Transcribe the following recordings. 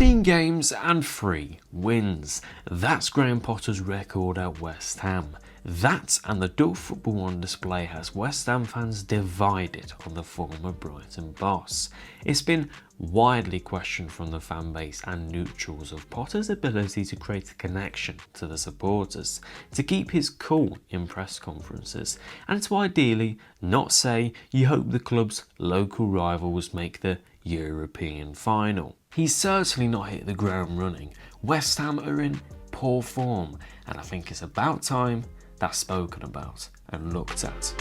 15 games and 3 wins. That's Graham Potter's record at West Ham. That and the dull football on display has West Ham fans divided on the former Brighton boss. It's been widely questioned from the fan base and neutrals of Potter's ability to create a connection to the supporters, to keep his cool in press conferences, and to ideally not say you hope the club's local rivals make the European final. He's certainly not hit the ground running. West Ham are in poor form, and I think it's about time that's spoken about and looked at.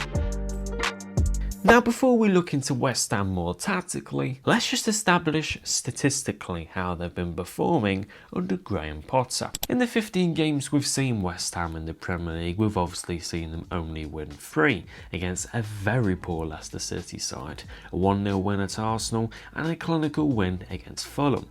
Now, before we look into West Ham more tactically, let's just establish statistically how they've been performing under Graham Potter. In the 15 games we've seen West Ham in the Premier League, we've obviously seen them only win 3 against a very poor Leicester City side, a 1-0 win at Arsenal and a clinical win against Fulham.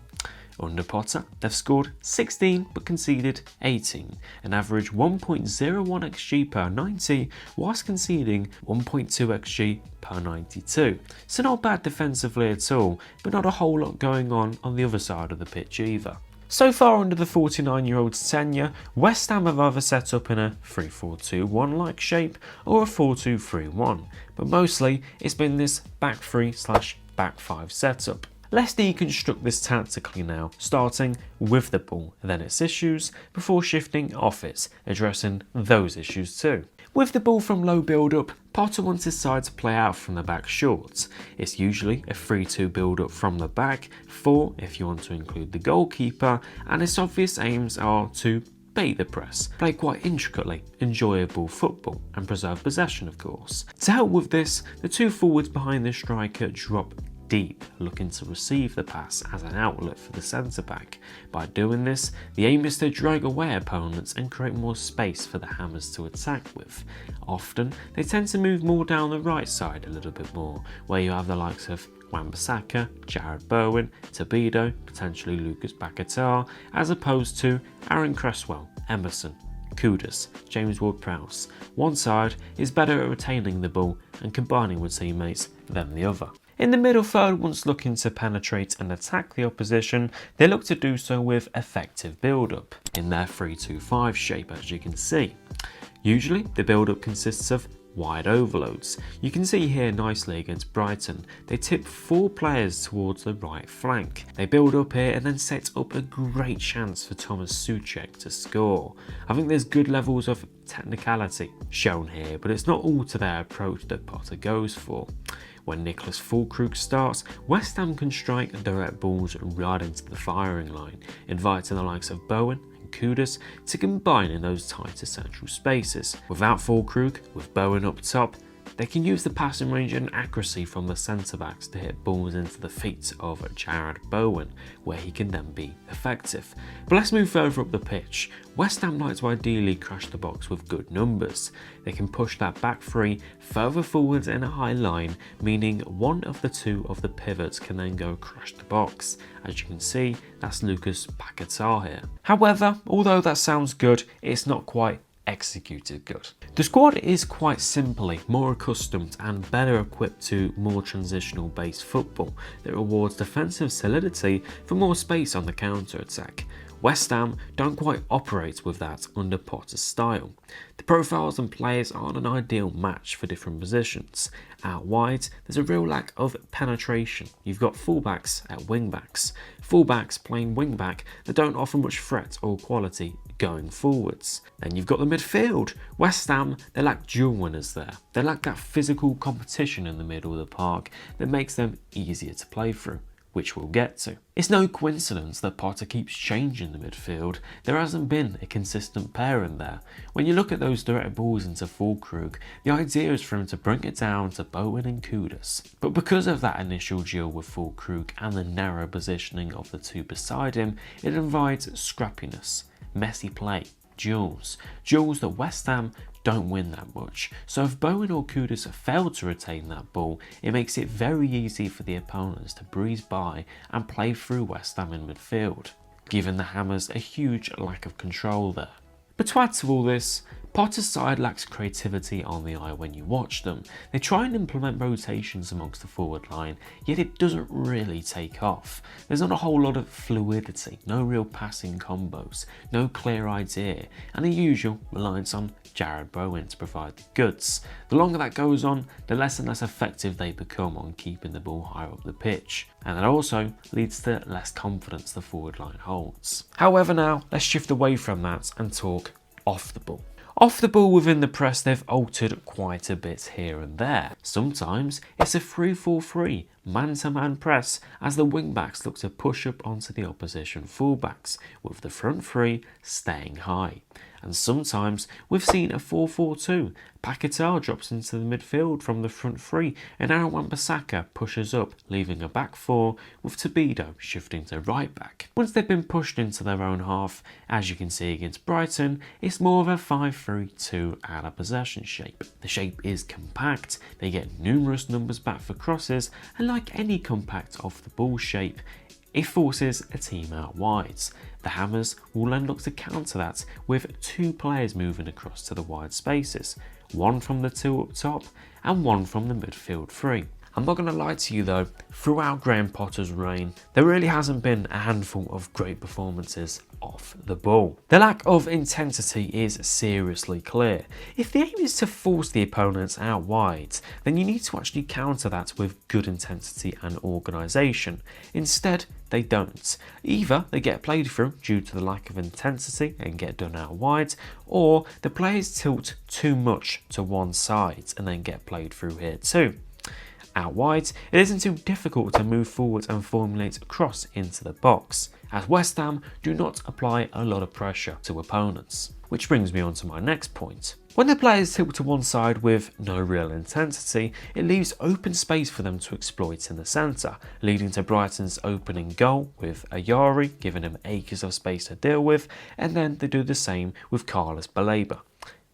Under Potter, they've scored 16 but conceded 18, an average 1.01 xG per 90, whilst conceding 1.2 xG per 92. So not bad defensively at all, but not a whole lot going on the other side of the pitch either. So far under the 49-year-old's tenure, West Ham have either set up in a 3-4-2-1 like shape or a 4-2-3-1, but mostly it's been this back 3/back 5 setup. Let's deconstruct this tactically now, starting with the ball, then its issues, before shifting off it, addressing those issues too. With the ball from low build-up, Potter wants his side to play out from the back short. It's usually a 3-2 build-up from the back, 4 if you want to include the goalkeeper, and its obvious aims are to bait the press, play quite intricately, enjoyable football, and preserve possession of course. To help with this, the two forwards behind the striker drop deep, looking to receive the pass as an outlet for the centre-back. By doing this, the aim is to drag away opponents and create more space for the Hammers to attack with. Often, they tend to move more down the right side a little bit more, where you have the likes of Saka, Jarrod, Bowen, Tobido, potentially Lucas Paqueta, as opposed to Aaron Cresswell, Emerson, Kudus, James Ward-Prowse. One side is better at retaining the ball and combining with teammates than the other. In the middle third, once looking to penetrate and attack the opposition, they look to do so with effective build-up, in their 3-2-5 shape as you can see. Usually, the build-up consists of wide overloads. You can see here nicely against Brighton, they tip 4 players towards the right flank. They build up here and then set up a great chance for Thomas Soucek to score. I think there's good levels of technicality shown here, but it's not all to their approach that Potter goes for. When Nicholas Füllkrug starts, West Ham can strike direct balls right into the firing line, inviting the likes of Bowen and Kudus to combine in those tighter central spaces. Without Füllkrug, with Bowen up top, they can use the passing range and accuracy from the centre-backs to hit balls into the feet of Jarrod Bowen, where he can then be effective. But let's move further up the pitch. West Ham like to ideally crash the box with good numbers. They can push that back 3 further forwards in a high line, meaning one of the 2 of the pivots can then go crash the box. As you can see, that's Lucas Paqueta here. However, although that sounds good, it's not quite executed good. The squad is quite simply more accustomed and better equipped to more transitional based football that rewards defensive solidity for more space on the counter-attack. West Ham don't quite operate with that under Potter's style. The profiles and players aren't an ideal match for different positions. Out wide, there's a real lack of penetration. You've got fullbacks at wingbacks, fullbacks playing wingback that don't offer much threat or quality going forwards. Then you've got the midfield. West Ham, they lack dual winners there. They lack that physical competition in the middle of the park that makes them easier to play through, which we'll get to. It's no coincidence that Potter keeps changing the midfield. There hasn't been a consistent pair in there. When you look at those direct balls into Füllkrug, the idea is for him to bring it down to Bowen and Kudus. But because of that initial duel with Füllkrug and the narrow positioning of the 2 beside him, it invites scrappiness, messy play, duels that West Ham don't win that much. So if Bowen or Kudus fail to retain that ball, it makes it very easy for the opponents to breeze by and play through West Ham in midfield, giving the Hammers a huge lack of control there. But to add to all this, Potter's side lacks creativity on the eye when you watch them. They try and implement rotations amongst the forward line, yet it doesn't really take off. There's not a whole lot of fluidity, no real passing combos, no clear idea, and the usual reliance on Jarrod Bowen to provide the goods. The longer that goes on, the less and less effective they become on keeping the ball higher up the pitch, and that also leads to less confidence the forward line holds. However, now let's shift away from that and talk off the ball. Off the ball within the press, they've altered quite a bit here and there. Sometimes it's a 3-4-3 man-to-man press as the wing-backs look to push up onto the opposition full-backs, with the front three staying high. And sometimes we've seen a 4-4-2. Paqueta drops into the midfield from the front three and Saka pushes up, leaving a back four with Tobido shifting to right back. Once they've been pushed into their own half, as you can see against Brighton, it's more of a 5-3-2 out of possession shape. The shape is compact, they get numerous numbers back for crosses, and like any compact off the ball shape, it forces a team out wide. The Hammers will then look to counter that with two players moving across to the wide spaces, one from the two up top and one from the midfield three. I'm not going to lie to you though, throughout Graham Potter's reign, there really hasn't been a handful of great performances off the ball. The lack of intensity is seriously clear. If the aim is to force the opponents out wide, then you need to actually counter that with good intensity and organisation. Instead, they don't. Either they get played through due to the lack of intensity and get done out wide, or the players tilt too much to one side and then get played through here too. Out wide, it isn't too difficult to move forward and formulate a cross into the box, as West Ham do not apply a lot of pressure to opponents. Which brings me on to my next point. When the players tilt to one side with no real intensity, it leaves open space for them to exploit in the centre, leading to Brighton's opening goal with Ayari giving him acres of space to deal with, and then they do the same with Carlos Baleba.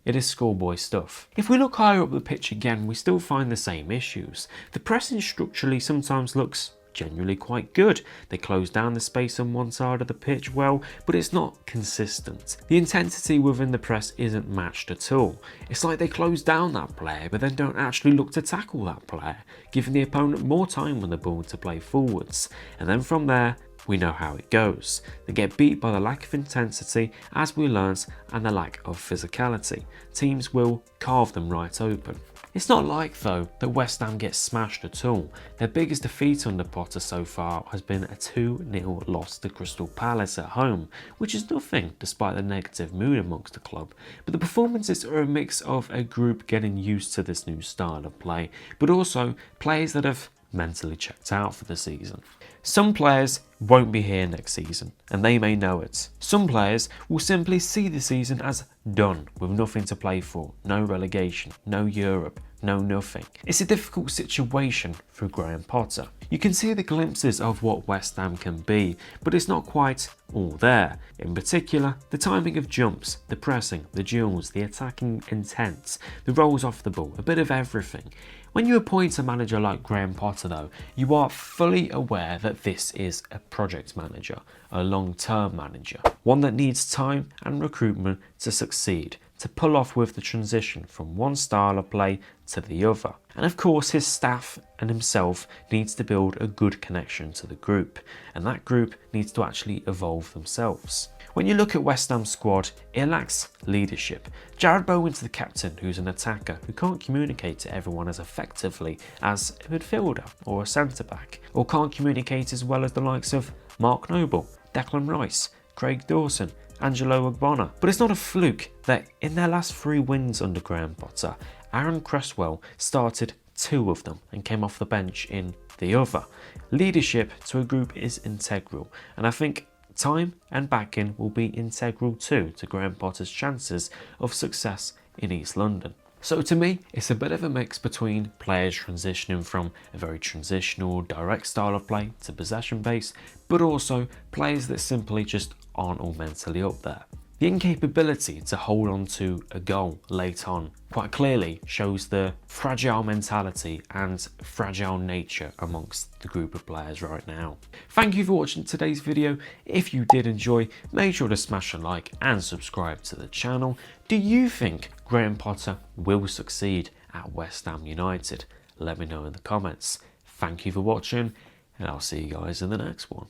It is schoolboy stuff. If we look higher up the pitch again, we still find the same issues. The pressing structurally sometimes looks generally quite good. They close down the space on one side of the pitch well, but it's not consistent. The intensity within the press isn't matched at all. It's like they close down that player, but then don't actually look to tackle that player, giving the opponent more time on the ball to play forwards. And then from there, we know how it goes. They get beat by the lack of intensity, as we learnt, and the lack of physicality. Teams will carve them right open. It's not like, though, that West Ham gets smashed at all. Their biggest defeat under Potter so far has been a 2-0 loss to Crystal Palace at home, which is nothing despite the negative mood amongst the club. But the performances are a mix of a group getting used to this new style of play, but also players that have mentally checked out for the season. Some players won't be here next season, and they may know it. Some players will simply see the season as done, with nothing to play for, no relegation, no Europe, no nothing. It's a difficult situation for Graham Potter. You can see the glimpses of what West Ham can be, but it's not quite all there. In particular, the timing of jumps, the pressing, the duels, the attacking intent, the rolls off the ball, a bit of everything. When you appoint a manager like Graham Potter though, you are fully aware that this is a project manager, a long-term manager, one that needs time and recruitment to succeed, to pull off with the transition from one style of play to the other. And of course his staff and himself needs to build a good connection to the group, and that group needs to actually evolve themselves. When you look at West Ham's squad, it lacks leadership. Jarrod Bowen's the captain, who's an attacker who can't communicate to everyone as effectively as a midfielder or a centre-back, or can't communicate as well as the likes of Mark Noble, Declan Rice, Craig Dawson, Angelo Ogbonna. But it's not a fluke that in their last 3 wins under Graham Potter, Aaron Cresswell started 2 of them and came off the bench in the other. Leadership to a group is integral, and I think time and backing will be integral too to Graham Potter's chances of success in East London. So to me, it's a bit of a mix between players transitioning from a very transitional, direct style of play to possession based, but also players that simply just aren't all mentally up there. The incapability to hold on to a goal late on quite clearly shows the fragile mentality and fragile nature amongst the group of players right now. Thank you for watching today's video. If you did enjoy, make sure to smash a like and subscribe to the channel. Do you think Graham Potter will succeed at West Ham United? Let me know in the comments. Thank you for watching, and I'll see you guys in the next one.